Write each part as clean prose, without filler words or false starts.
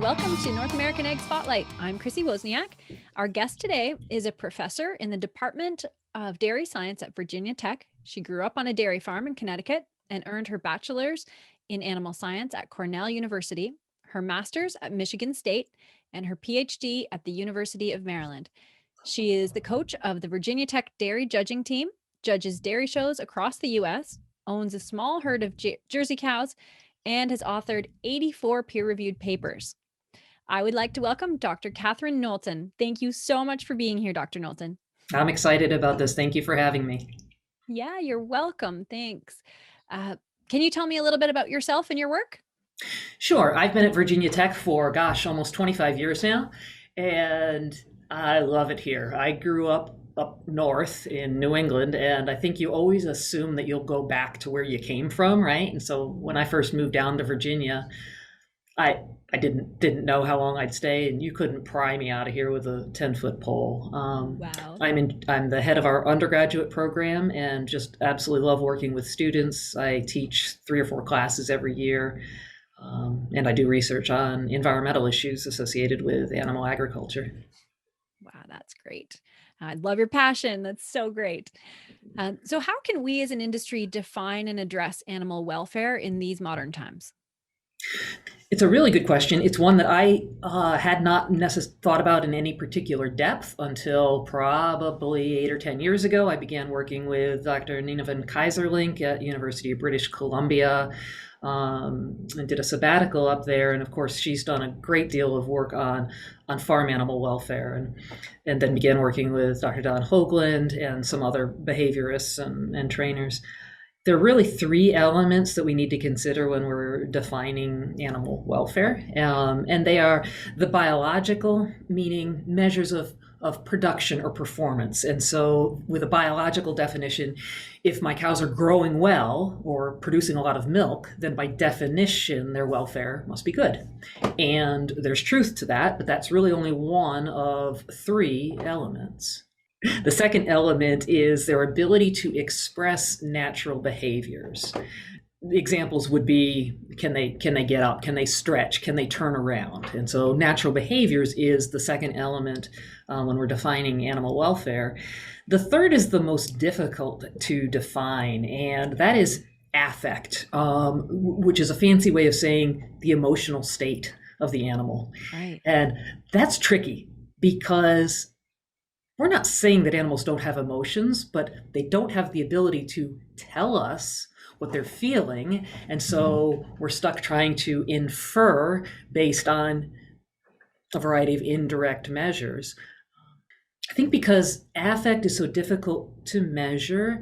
welcome to North American Egg Spotlight. I'm Chrissy Wozniak. Our guest today is a professor in the Department of Dairy Science at Virginia Tech. She grew up on a dairy farm in Connecticut and earned her bachelor's in animal science at Cornell University, her master's at Michigan State, and her Ph.D. at the University of Maryland. She is the coach of the Virginia Tech dairy judging team, judges dairy shows across the U.S., owns a small herd of Jersey cows, and has authored 84 peer-reviewed papers. I would like to welcome Dr. Katharine Knowlton. Thank you so much for being here, Dr. Knowlton. I'm excited about this. Thank you for having me. Yeah, you're welcome. Thanks. Can you tell me a little bit about yourself and your work? Sure. I've been at Virginia Tech for, almost 25 years now, and I love it here. I grew up north in New England, and I think you always assume that you'll go back to where you came from, right? And so when I first moved down to Virginia, I didn't know how long I'd stay, and you couldn't pry me out of here with a 10-foot pole. Wow. I'm the head of our undergraduate program and just absolutely love working with students. I teach 3 or 4 classes every year, and I do research on environmental issues associated with animal agriculture. Wow, that's great. I love your passion. That's so great. So how can we as an industry define and address animal welfare in these modern times? It's a really good question. It's one that I had not thought about in any particular depth until probably 8 or 10 years ago. I began working with Dr. Nina van Keiserlink at University of British Columbia, and did a sabbatical up there. And of course, she's done a great deal of work on farm animal welfare, and then began working with Dr. Don Hoagland and some other behaviorists and trainers. There are really 3 elements that we need to consider when we're defining animal welfare. And they are the biological, meaning measures of production or performance. And so with a biological definition, if my cows are growing well or producing a lot of milk, then by definition, their welfare must be good. And there's truth to that, but that's really only one of 3 elements. The second element is their ability to express natural behaviors. Examples would be, can they get up? Can they stretch? Can they turn around? And so natural behaviors is the second element when we're defining animal welfare. The third is the most difficult to define, and that is affect, which is a fancy way of saying the emotional state of the animal. Right. And that's tricky because we're not saying that animals don't have emotions, but they don't have the ability to tell us what they're feeling. And so we're stuck trying to infer based on a variety of indirect measures. I think because affect is so difficult to measure,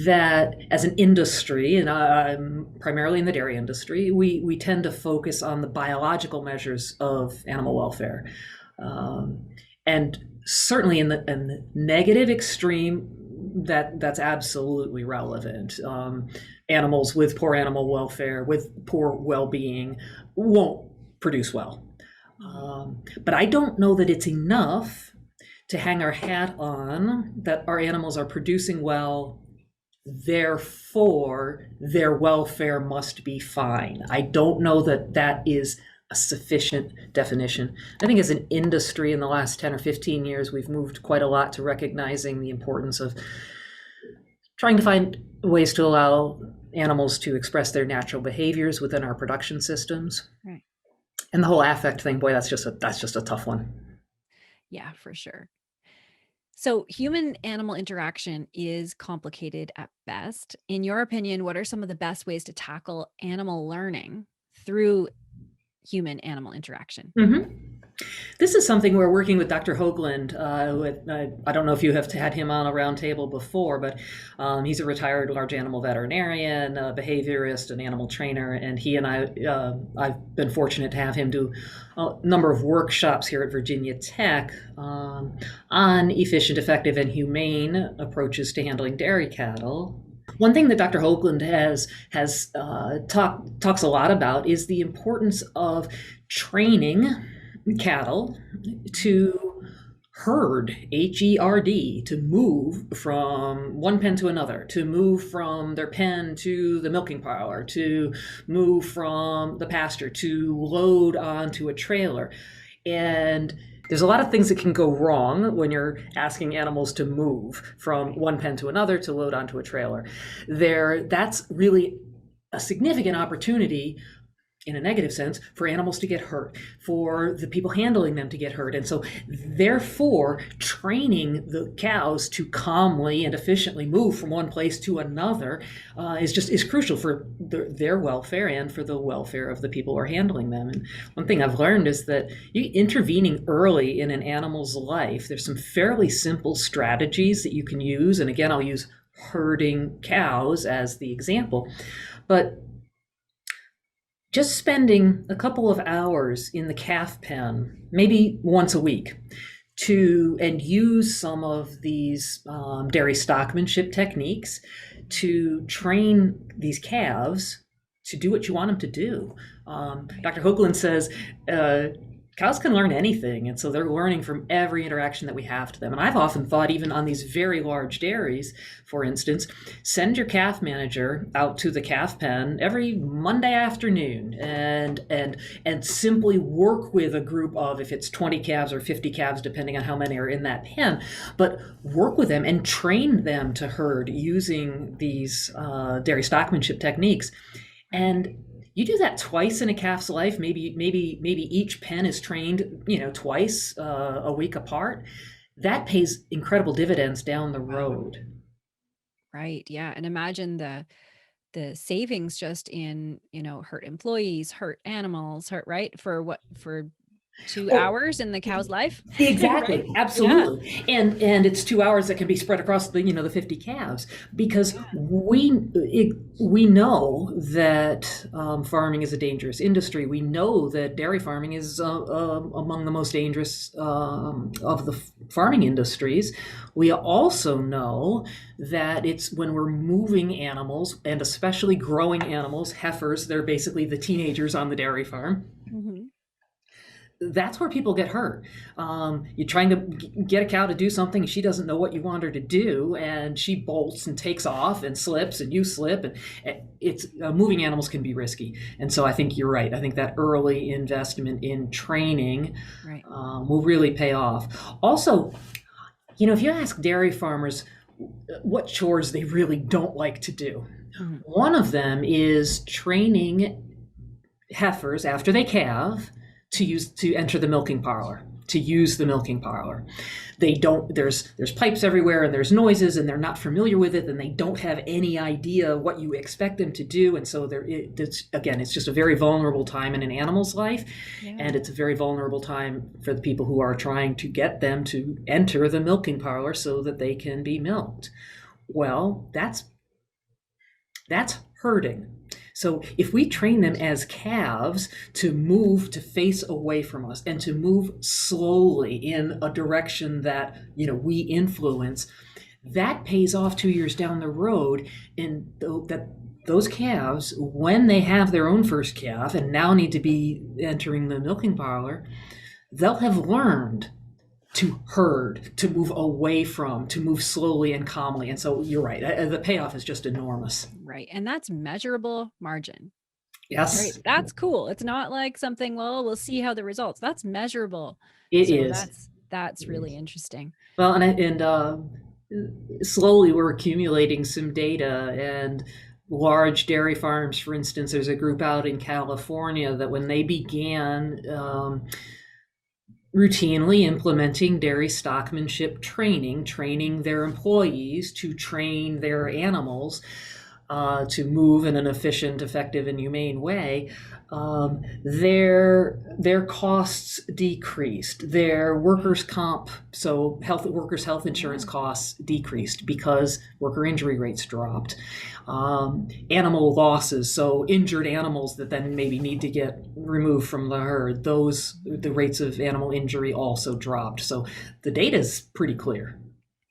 that as an industry, and I'm primarily in the dairy industry, we tend to focus on the biological measures of animal welfare. And certainly in the negative extreme, that's absolutely relevant. Animals with poor animal welfare, with poor well-being, won't produce well. But I don't know that it's enough to hang our hat on that our animals are producing well, therefore their welfare must be fine. I don't know that that is a sufficient definition. I think as an industry in the last 10 or 15 years, we've moved quite a lot to recognizing the importance of trying to find ways to allow animals to express their natural behaviors within our production systems. Right. And the whole affect thing, boy, that's just a tough one. Yeah, for sure. So human-animal interaction is complicated at best. In your opinion, what are some of the best ways to tackle animal learning through human-animal interaction? Mm-hmm. This is something we're working with Dr. Hoagland. I don't know if you have had him on a roundtable before, but he's a retired large animal veterinarian, a behaviorist, an animal trainer, and he and I've been fortunate to have him do a number of workshops here at Virginia Tech on efficient, effective, and humane approaches to handling dairy cattle. One thing that Dr. Hoagland talks a lot about is the importance of training cattle to herd, Herd, to move from one pen to another, to move from their pen to the milking parlor, to move from the pasture, to load onto a trailer. And there's a lot of things that can go wrong when you're asking animals to move from one pen to another to load onto a trailer. That's really a significant opportunity in a negative sense for animals to get hurt, for the people handling them to get hurt. And so therefore training the cows to calmly and efficiently move from one place to another is crucial for their welfare and for the welfare of the people who are handling them. And one thing I've learned is that intervening early in an animal's life, there's some fairly simple strategies that you can use. And again, I'll use herding cows as the example, but just spending a couple of hours in the calf pen, maybe once a week, and use some of these dairy stockmanship techniques to train these calves to do what you want them to do. Dr. Hoagland says cows can learn anything, and so they're learning from every interaction that we have to them. And I've often thought, even on these very large dairies, for instance, send your calf manager out to the calf pen every Monday afternoon and simply work with a group of, if it's 20 calves or 50 calves, depending on how many are in that pen, but work with them and train them to herd using these dairy stockmanship techniques. And you do that twice in a calf's life. Maybe each pen is trained, twice a week apart. That pays incredible dividends down the road. Right. Yeah. And imagine the savings just in, hurt employees, hurt animals, right? For 2 hours in the cow's life. Exactly. Right? Absolutely. Yeah. And it's 2 hours that can be spread across the 50 calves, because we know that farming is a dangerous industry. We know that dairy farming is among the most dangerous of the farming industries. We also know that it's when we're moving animals, and especially growing animals, heifers, they're basically the teenagers on the dairy farm. Mm-hmm. That's where people get hurt. You're trying to get a cow to do something, she doesn't know what you want her to do, and she bolts and takes off and slips, and you slip, and it's moving animals can be risky. And so I think you're right. I think that early investment in training will really pay off. Also, if you ask dairy farmers what chores they really don't like to do, one of them is training heifers after they calve to enter the milking parlor, to use the milking parlor. There's pipes everywhere, and there's noises, and they're not familiar with it, and they don't have any idea what you expect them to do. And so it's just a very vulnerable time in an animal's life. Yeah. And it's a very vulnerable time for the people who are trying to get them to enter the milking parlor so that they can be milked. Well, that's herding. So if we train them as calves to move, to face away from us, and to move slowly in a direction that we influence, that pays off 2 years down the road. And that those calves, when they have their own first calf and now need to be entering the milking parlor, they'll have learned to herd, to move away from, to move slowly and calmly. And so you're right. The payoff is just enormous. Right. And that's measurable margin. Yes. Right. That's cool. It's not like something, we'll see how the results. That's measurable. It is. That's really interesting. Well, and slowly we're accumulating some data, and large dairy farms, for instance, there's a group out in California that when they began routinely implementing dairy stockmanship training their employees to train their animals to move in an efficient, effective, and humane way, their costs decreased. Their workers' comp, so workers' health insurance costs decreased because worker injury rates dropped. Animal losses, so injured animals that then maybe need to get removed from the herd, the rates of animal injury also dropped. So the data is pretty clear.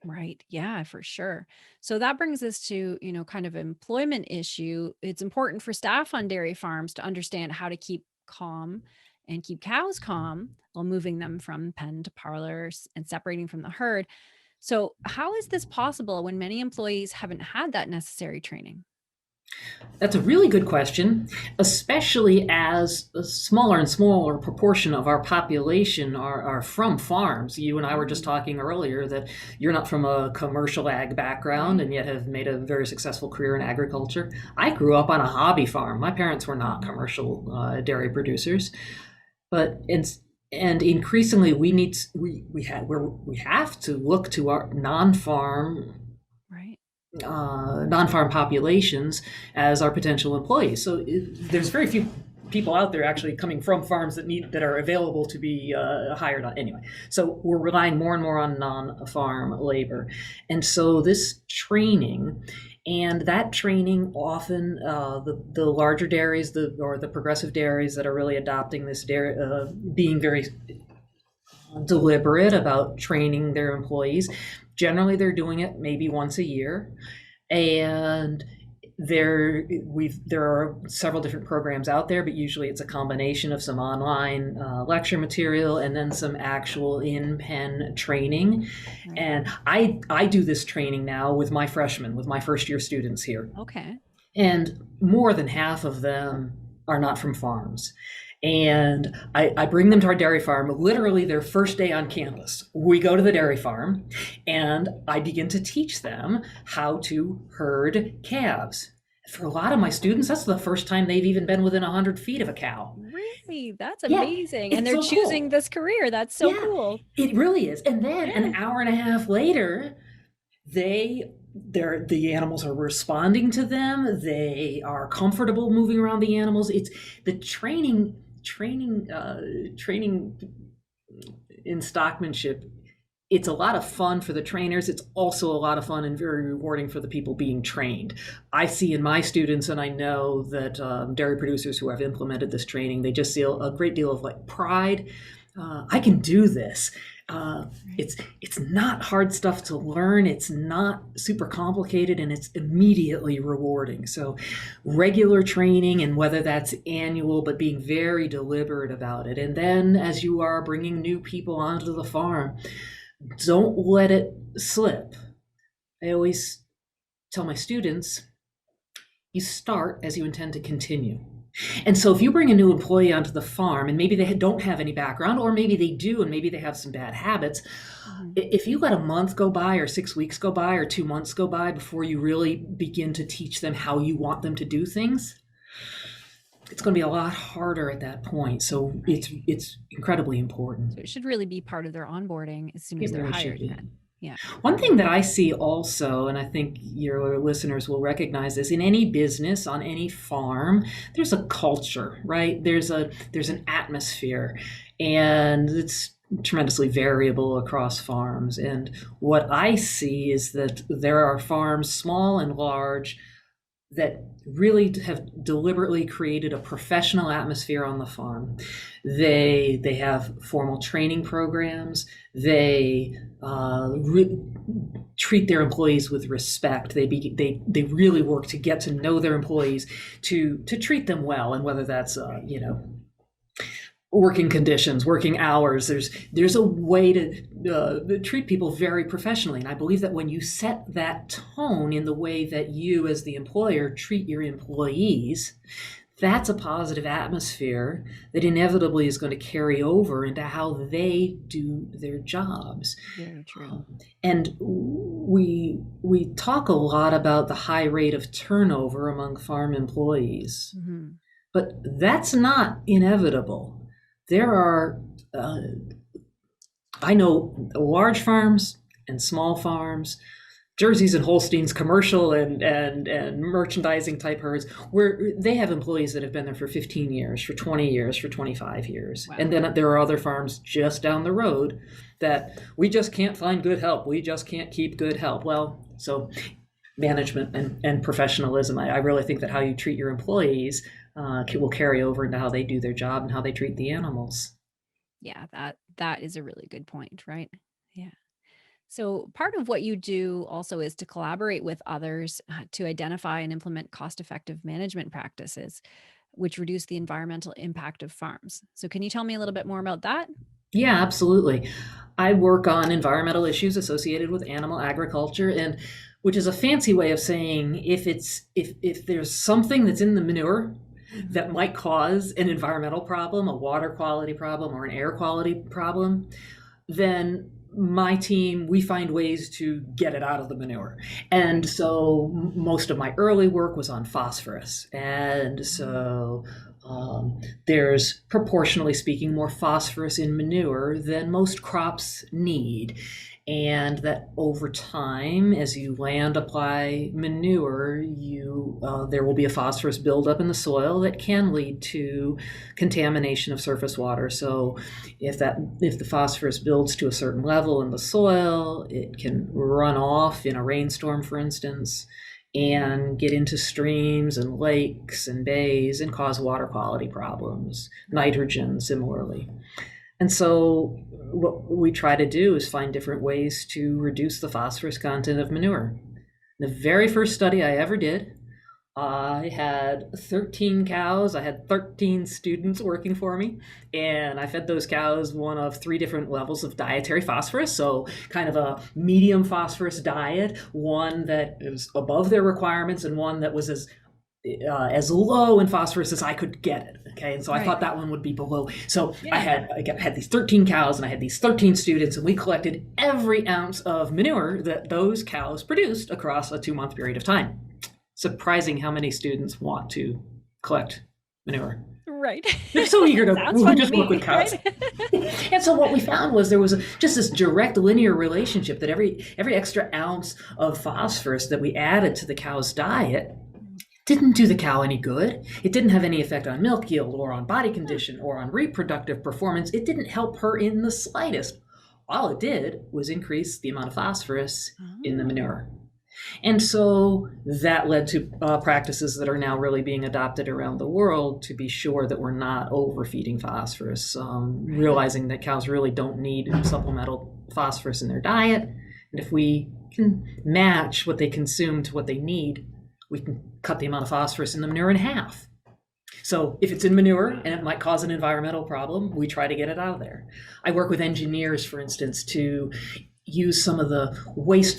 Right. Yeah, for sure. So that brings us to, kind of employment issue. It's important for staff on dairy farms to understand how to keep calm and keep cows calm while moving them from pen to parlors and separating from the herd. So, how is this possible when many employees haven't had that necessary training? That's a really good question, especially as a smaller and smaller proportion of our population are from farms. You and I were just Mm, talking earlier that you're not from a commercial ag background right. and yet have made a very successful career in agriculture. I grew up on a hobby farm. My parents were not Mhm. commercial dairy producers, but it's and increasingly we have to look to our Right. non-farm populations as our potential employees. So there's very few people out there actually coming from farms that are available to be hired on anyway. So we're relying more and more on non-farm labor, and so this training. And that training often, the larger dairies, or the progressive dairies that are really adopting this dairy, being very deliberate about training their employees. Generally, they're doing it maybe once a year, and there are several different programs out there, but usually it's a combination of some online lecture material and then some actual in pen training. Right. And I do this training now with my freshmen, with my first year students here, Okay. and more than half of them are not from farms. And I bring them to our dairy farm literally their first day on campus. We go to the dairy farm and I begin to teach them how to herd calves. For a lot of my students, that's the first time they've even been within 100 feet of a cow. Really? That's Yeah, amazing. And it's they're so choosing cool. this career. That's so Yeah, cool. it really is. And then Yeah. an hour and a half later, the animals are responding to them. They are comfortable moving around the animals. It's the training in stockmanship. It's a lot of fun for the trainers. It's also a lot of fun and very rewarding for the people being trained. I see in my students, and I know that dairy producers who have implemented this training, they just feel a great deal of like pride. I can do this. Uh, Right. it's not hard stuff to learn. It's not super complicated, and it's immediately rewarding. So, regular training, and whether that's annual, but being very deliberate about it. And then, as you are bringing new people onto the farm, don't let it slip. I always tell my students, you start as you intend to continue. And so if you bring a new employee onto the farm and maybe they don't have any background, or maybe they do and maybe they have some bad habits, Mhm. if you let a month go by or 6 weeks go by or 2 months go by before you really begin to teach them how you want them to do things, it's going to be a lot harder at that point. So Right. it's incredibly important. So it should really be part of their onboarding as soon as It they're really should hired be. then. Yeah. One thing that I see also, and I think your listeners will recognize this, in any business, on any farm, there's a culture, right? There's an atmosphere, and it's tremendously variable across farms. And what I see is that there are farms, small and large, that really have deliberately created a professional atmosphere on the farm. They have formal training programs. They treat their employees with respect. They really work to get to know their employees, to treat them well, and whether that's working conditions, working hours. There's a way to treat people very professionally, and I believe that when you set that tone in the way that you, as the employer, treat your employees, that's a positive atmosphere that inevitably is going to carry over into how they do their jobs. Very true. And we talk a lot about the high rate of turnover among farm employees, Mhm. but that's not inevitable. There are, uh, I know large farms and small farms, Jerseys and Holsteins, commercial and merchandising type herds, where they have employees that have been there for 15 years, for 20 years, for 25 years. And Wow. then there are other farms just down the road that we just can't find good help. We just can't keep good help. Well, so management and professionalism, I really think that how you treat your employees will carry over into how they do their job and how they treat the animals. Yeah, that is a really good point, right? Yeah. So part of what you do also is to collaborate with others to identify and implement cost-effective management practices. which reduce the environmental impact of farms. So can you tell me a little bit more about that? Yeah, absolutely. I work on environmental issues associated with animal agriculture, and which is a fancy way of saying if there's something that's in the manure that might cause an environmental problem, a water quality problem, or an air quality problem, then my team, we find ways to get it out of the manure. And so most of my early work was on phosphorus. And so there's, proportionally speaking, more phosphorus in manure than most crops need. And that over time, as you land apply manure, there will be a phosphorus buildup in the soil that can lead to contamination of surface water. So if the phosphorus builds to a certain level in the soil, it can run off in a rainstorm, for instance, and get into streams and lakes and bays and cause water quality problems. Nitrogen, similarly. And so what we try to do is find different ways to reduce the phosphorus content of manure. The very first study I ever did, I had 13 cows. I had 13 students working for me, and I fed those cows one of 3 different levels of dietary phosphorus. So kind of a medium phosphorus diet, one that is above their requirements and one that was as low in phosphorus as I could get it. Okay. And so I thought that one would be below. So I had these 13 cows and I had these 13 students, and we collected every ounce of manure that those cows produced across a 2-month period of time. Surprising how many students want to collect manure. Right. They're so eager to just work with cows. Right? And so what we found was there was just this direct linear relationship that every extra ounce of phosphorus that we added to the cow's diet didn't do the cow any good. It didn't have any effect on milk yield or on body condition or on reproductive performance. It didn't help her in the slightest. All it did was increase the amount of phosphorus in the manure. And so that led to practices that are now really being adopted around the world to be sure that we're not overfeeding phosphorus, realizing that cows really don't need supplemental phosphorus in their diet. And if we can match what they consume to what they need, we can cut the amount of phosphorus in the manure in half. So if it's in manure and it might cause an environmental problem, we try to get it out of there. I work with engineers, for instance, to use some of the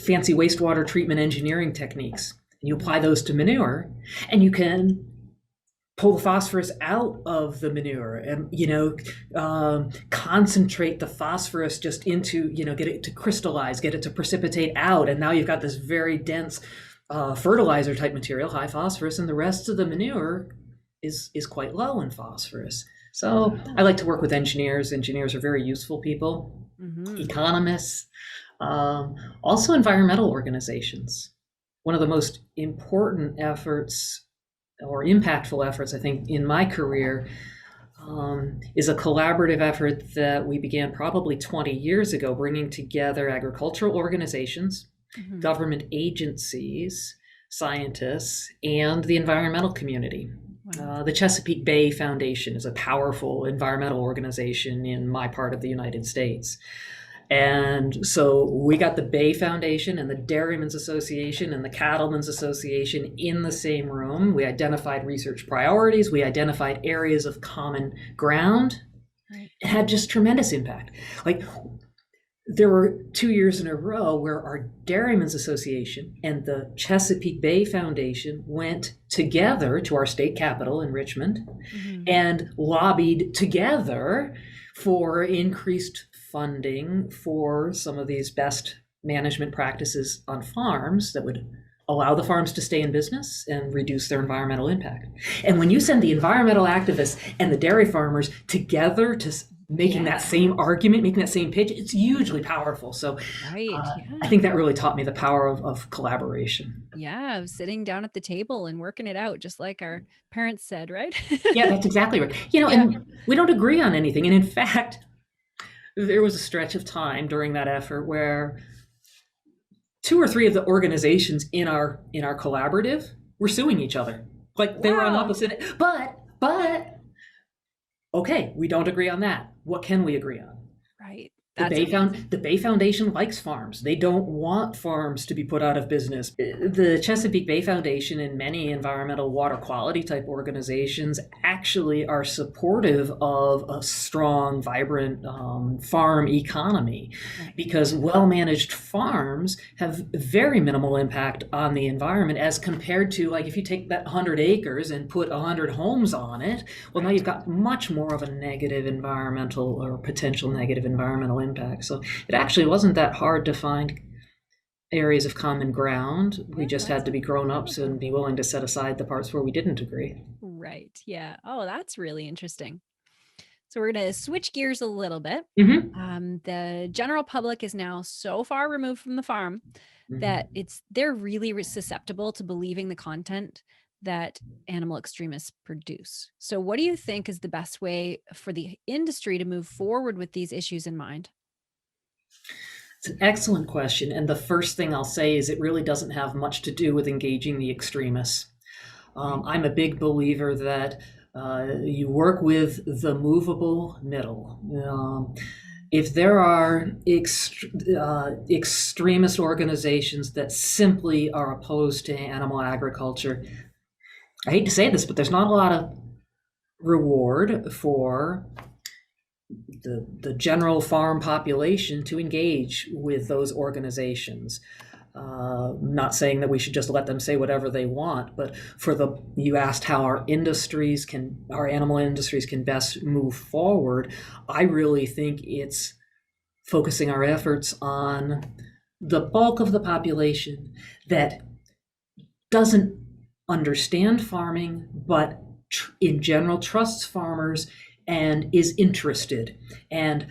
fancy wastewater treatment engineering techniques. And you apply those to manure, and you can pull the phosphorus out of the manure and, concentrate the phosphorus just into, get it to crystallize, get it to precipitate out. And now you've got this very dense fertilizer type material, high phosphorus, and the rest of the manure is quite low in phosphorus. So I like to work with engineers. Engineers are very useful people, economists, also environmental organizations. One of the most important efforts or impactful efforts, I think, in my career is a collaborative effort that we began probably 20 years ago, bringing together agricultural organizations, government agencies, scientists, and the environmental community. Wow. The Chesapeake Bay Foundation is a powerful environmental organization in my part of the United States. And so we got the Bay Foundation and the Dairymen's Association and the Cattlemen's Association in the same room. We identified research priorities. We identified areas of common ground. Right. It had just tremendous impact. Like, there were 2 years in a row where our Dairymen's Association and the Chesapeake Bay Foundation went together to our state capital in Richmond and lobbied together for increased funding for some of these best management practices on farms that would allow the farms to stay in business and reduce their environmental impact. And when you send the environmental activists and the dairy farmers together to making that same argument, making that same pitch, it's hugely powerful. So I think that really taught me the power of collaboration. Yeah, of sitting down at the table and working it out, just like our parents said, right? Yeah, that's exactly right. And we don't agree on anything. And in fact, there was a stretch of time during that effort where 2 or 3 of the organizations in our collaborative were suing each other. Like, they were on opposite, but okay, we don't agree on that. What can we agree on? Right. That's amazing. The Bay Foundation likes farms. They don't want farms to be put out of business. The Chesapeake Bay Foundation and many environmental water quality type organizations actually are supportive of a strong, vibrant farm economy, Right. because well-managed farms have very minimal impact on the environment as compared to, like, if you take that 100 acres and put 100 homes on it, well, now you've got much more of a negative environmental or potential negative environmental impact. So it actually wasn't that hard to find areas of common ground. We Yeah, just had to be grown-ups and be willing to set aside the parts where we didn't agree. right. Yeah. Oh, that's really interesting. So we're going to switch gears a little bit. The general public is now so far removed from the farm that they're really susceptible to believing the content that animal extremists produce. So what do you think is the best way for the industry to move forward with these issues in mind? It's an excellent question. And the first thing I'll say is it really doesn't have much to do with engaging the extremists. I'm a big believer that you work with the movable middle. If there are extremist organizations that simply are opposed to animal agriculture, I hate to say this, but there's not a lot of reward for the general farm population to engage with those organizations. Not saying that we should just let them say whatever they want, but you asked how our animal industries can best move forward. I really think it's focusing our efforts on the bulk of the population that doesn't understand farming, but in general trusts farmers and is interested. And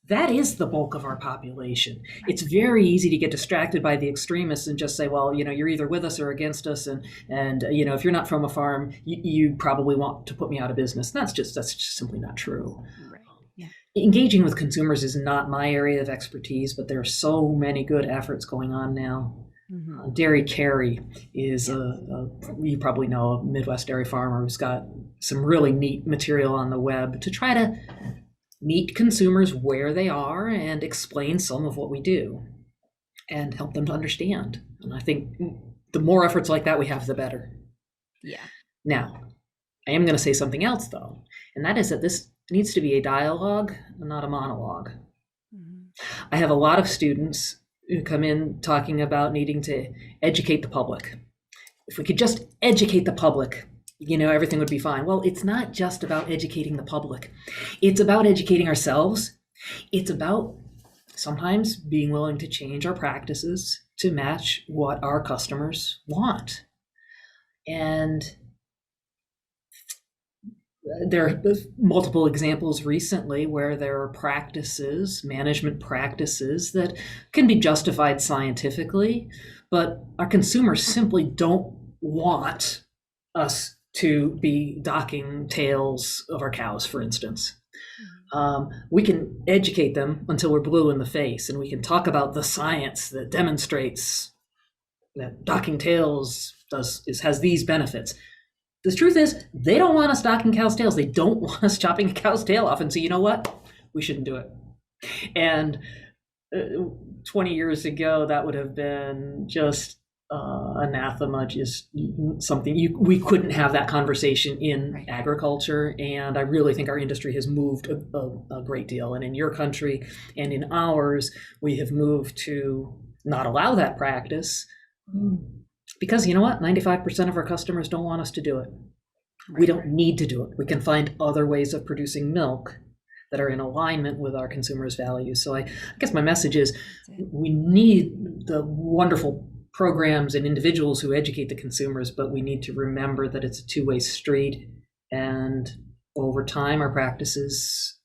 that is the bulk of our population. It's very easy to get distracted by the extremists and just say, well, you're either with us or against us. And if you're not from a farm, you probably want to put me out of business. That's just simply not true. Right. Yeah. Engaging with consumers is not my area of expertise, but there are so many good efforts going on now. Dairy Carey is you probably know, a Midwest dairy farmer who's got some really neat material on the web to try to meet consumers where they are and explain some of what we do and help them to understand. And I think the more efforts like that we have, the better. Yeah. Now, I am going to say something else, though, and that is that this needs to be a dialogue, not a monologue. I have a lot of students who come in talking about needing to educate the public. If we could just educate the public, everything would be fine. Well, it's not just about educating the public. It's about educating ourselves. It's about sometimes being willing to change our practices to match what our customers want. And there are multiple examples recently where there are management practices that can be justified scientifically, but our consumers simply don't want us to be docking tails of our cows, for instance. We can educate them until we're blue in the face, and we can talk about the science that demonstrates that docking tails has these benefits. The truth is, they don't want us docking cows' tails. They don't want us chopping a cow's tail off and say, you know what? We shouldn't do it. And 20 years ago, that would have been just anathema, just something we couldn't have that conversation in agriculture. And I really think our industry has moved a great deal. And in your country and in ours, we have moved to not allow that practice. Because you know what? 95% of our customers don't want us to do it. We don't need to do it. We can find other ways of producing milk that are in alignment with our consumers' values. So I guess my message is we need the wonderful programs and individuals who educate the consumers, but we need to remember that it's a two-way street. And over time, our practices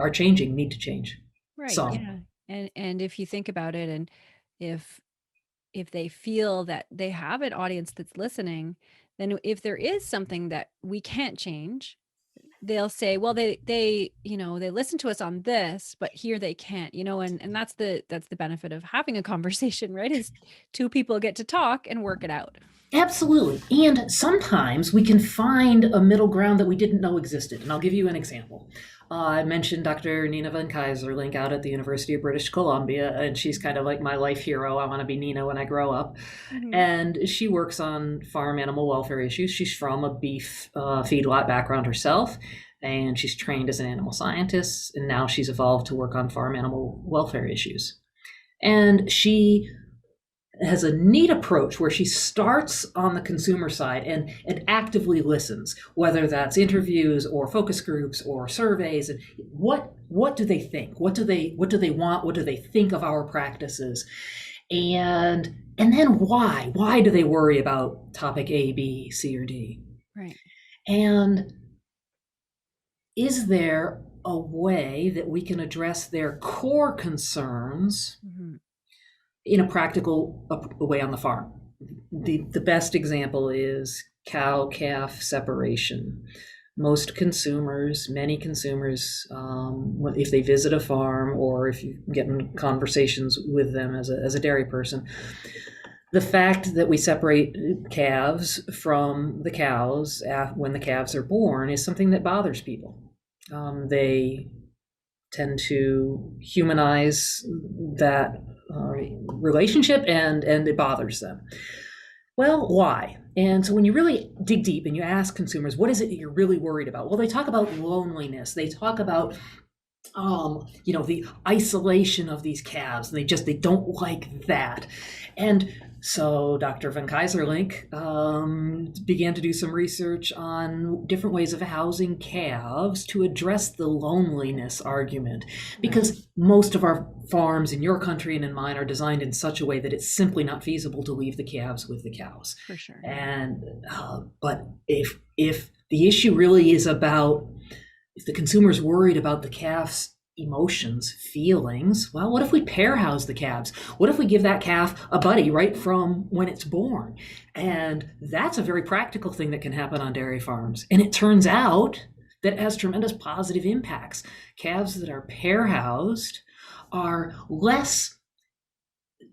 are changing, need to change. Right. So. Yeah. And if you think about it, and if they feel that they have an audience that's listening, then if there is something that we can't change, they'll say, well, they listen to us on this, but here they can't, and that's the benefit of having a conversation, right? Is two people get to talk and work it out. Absolutely. And sometimes we can find a middle ground that we didn't know existed. And I'll give you an example. I mentioned Dr. Nina Van Kaiserlink out at the University of British Columbia, and she's kind of like my life hero. I want to be Nina when I grow up. Hmm. And she works on farm animal welfare issues. She's from a beef feedlot background herself, and she's trained as an animal scientist, and now she's evolved to work on farm animal welfare issues. And she has a neat approach where she starts on the consumer side and actively listens, whether that's interviews or focus groups or surveys. And what do they think? What do they want? What do they think of our practices? And then why? Why do they worry about topic A, B, C, or D? Right. And is there a way that we can address their core concerns Hmm. in a practical way on the farm? The best example is cow-calf separation. Most consumers, many consumers, if they visit a farm or if you get in conversations with them as a dairy person, the fact that we separate calves from the cows when the calves are born is something that bothers people. They tend to humanize that relationship, and it bothers them. Well, why? And so when you really dig deep and you ask consumers, what is it that you're really worried about? Well, they talk about loneliness. They talk about the isolation of these calves. They don't like that. And so Dr. Van Kaiserlink began to do some research on different ways of housing calves to address the loneliness argument, because most of our farms in your country and in mine are designed in such a way that it's simply not feasible to leave the calves with the cows. For sure. And but if the issue really is about, if the consumer's worried about the calf's emotions, feelings, well, what if we pair house the calves? What if we give that calf a buddy right from when it's born? And that's a very practical thing that can happen on dairy farms. And it turns out that it has tremendous positive impacts. Calves that are pair housed are less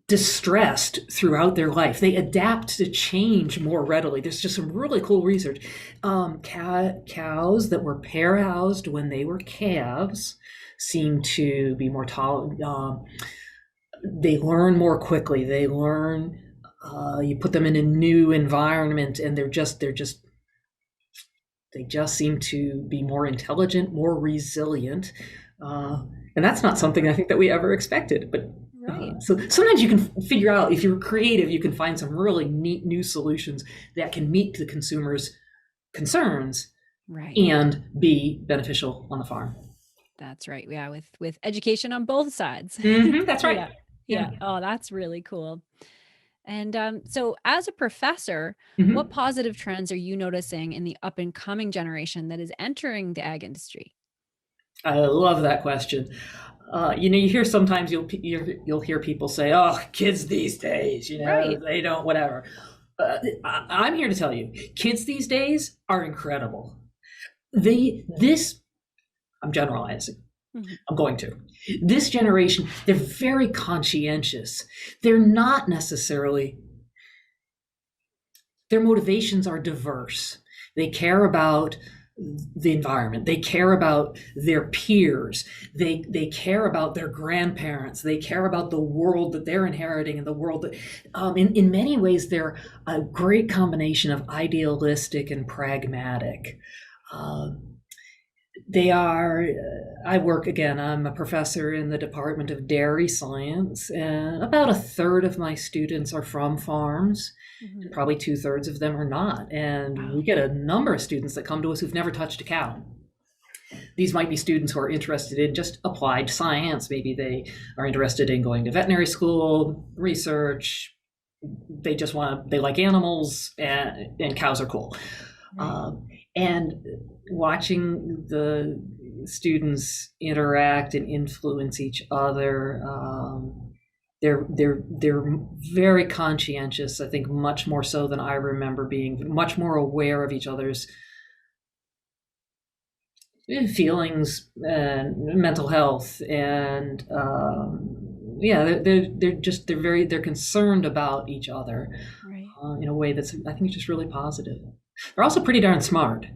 distressed throughout their life. They adapt to change more readily. There's just some really cool research. Cows that were pair housed when they were calves seem to be more tolerant. They learn more quickly. They learn. You put them in a new environment, and they just seem to be more intelligent, more resilient, and that's not something I think that we ever expected. But Right. so sometimes you can figure out, if you're creative, you can find some really neat new solutions that can meet the consumer's concerns, Right. and be beneficial on the farm. That's right. Yeah. With education on both sides. That's right. Yeah. Yeah. Oh, that's really cool. And so as a professor, Mhm. what positive trends are you noticing in the up and coming generation that is entering the ag industry? I love that question. You hear sometimes you'll hear people say, "Oh, kids these days, Right. they don't whatever." I'm here to tell you, kids these days are incredible. I'm generalizing. Mhm. I'm going to. This generation, they're very conscientious. They're not necessarily, their motivations are diverse. They care about the environment. They care about their peers. They care about their grandparents. They care about the world that they're inheriting, and the world that, in many ways, they're a great combination of idealistic and pragmatic. I'm a professor in the Department of Dairy Science, and about a third of my students are from farms. Mhm. Probably 2/3 of them are not. And Wow. we get a number of students that come to us who've never touched a cow. These might be students who are interested in just applied science. Maybe they are interested in going to veterinary school, research. They like animals, and cows are cool. Right. And watching the students interact and influence each other, they're very conscientious. I think much more so than I remember being, much more aware of each other's feelings and mental health, and they're concerned about each other Right. in a way that's, I think, just really positive. They're also pretty darn smart.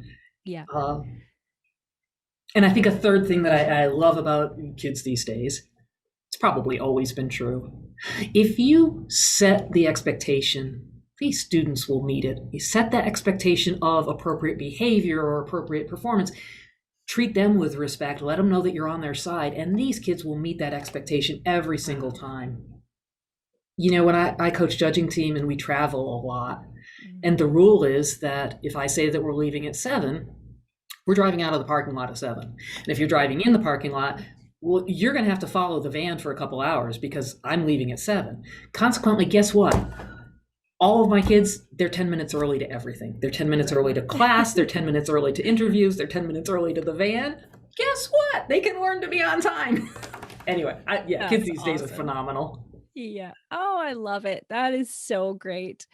Yeah. And I think a third thing that I love about kids these days, it's probably always been true. If you set the expectation, these students will meet it. You set that expectation of appropriate behavior or appropriate performance, treat them with respect, let them know that you're on their side, and these kids will meet that expectation every single time. You know, when I coach judging team and we travel a lot, and the rule is that if I say that we're leaving at 7, we're driving out of the parking lot at 7. And if you're driving in the parking lot, well, you're going to have to follow the van for a couple hours because I'm leaving at 7. Consequently, guess what? All of my kids, they're 10 minutes early to everything. They're 10 minutes early to class. They're 10 minutes early to interviews. They're 10 minutes early to the van. Guess what? They can learn to be on time. Anyway, kids these days are phenomenal. Yeah. Oh, I love it. That is so great.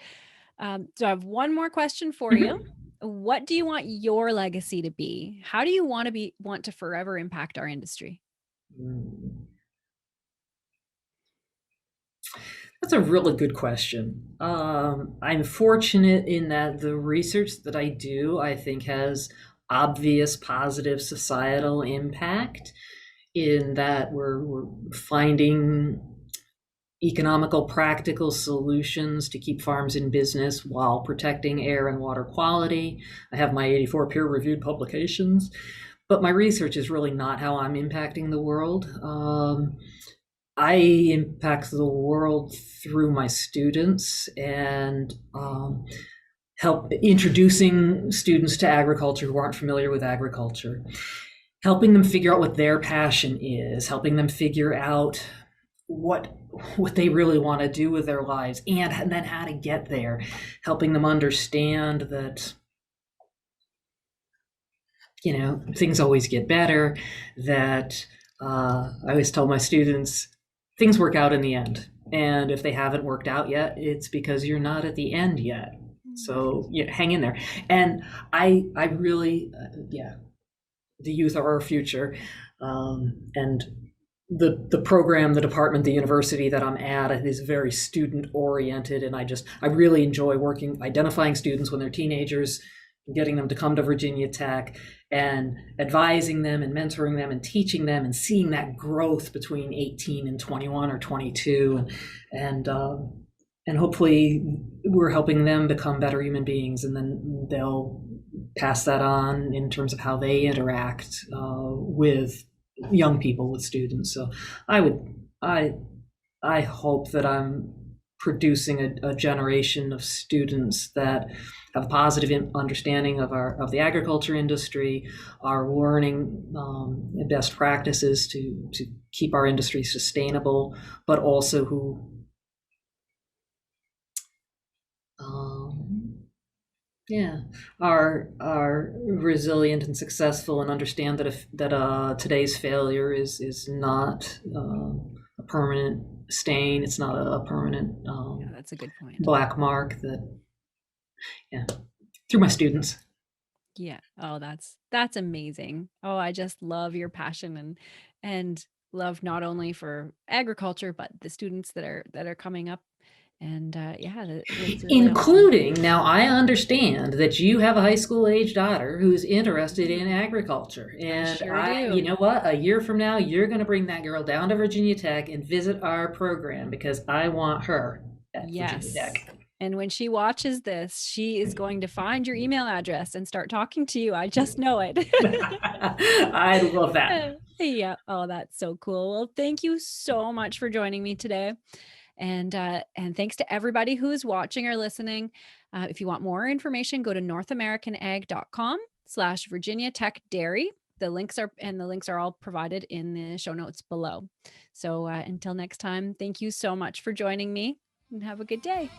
So I have one more question for you. What do you want your legacy to be? How do you want to forever impact our industry? That's a really good question. I'm fortunate in that the research that I do, I think, has obvious positive societal impact in that we're finding economical, practical solutions to keep farms in business while protecting air and water quality. I have my 84 peer-reviewed publications, but my research is really not how I'm impacting the world. I impact the world through my students and help introducing students to agriculture who aren't familiar with agriculture, helping them figure out what their passion is, helping them figure out what they really want to do with their lives and then how to get there, helping them understand that, you know, things always get better, that I always tell my students, things work out in the end. And if they haven't worked out yet, it's because you're not at the end yet. So hang in there. And I really, the youth are our future. And the program, the department, the university that I'm at is very student oriented. And I really enjoy identifying students when they're teenagers, getting them to come to Virginia Tech and advising them and mentoring them and teaching them and seeing that growth between 18 and 21 or 22. And hopefully we're helping them become better human beings, and then they'll pass that on in terms of how they interact with young people, with students. So I hope that I'm producing a generation of students that have a positive understanding of the agriculture industry, are learning best practices to keep our industry sustainable, but also who are resilient and successful and understand that today's failure is not a permanent stain. It's not a permanent that's a good point. black mark. Through my students. Yeah. Oh, that's amazing. Oh, I just love your passion and love not only for agriculture, but the students that are coming up. And it's really including awesome. Now I understand that you have a high school age daughter who's interested in agriculture, and you know what, a year from now you're going to bring that girl down to Virginia Tech and visit our program because I want her at Virginia Tech. And when she watches this, she is going to find your email address and start talking to you. I just know it. I love that. Yeah. Oh, that's so cool. Well, thank you so much for joining me today. And thanks to everybody who is watching or listening. If you want more information, go to northamericanag.com/Virginia Tech Dairy. The links are all provided in the show notes below. So until next time, thank you so much for joining me and have a good day.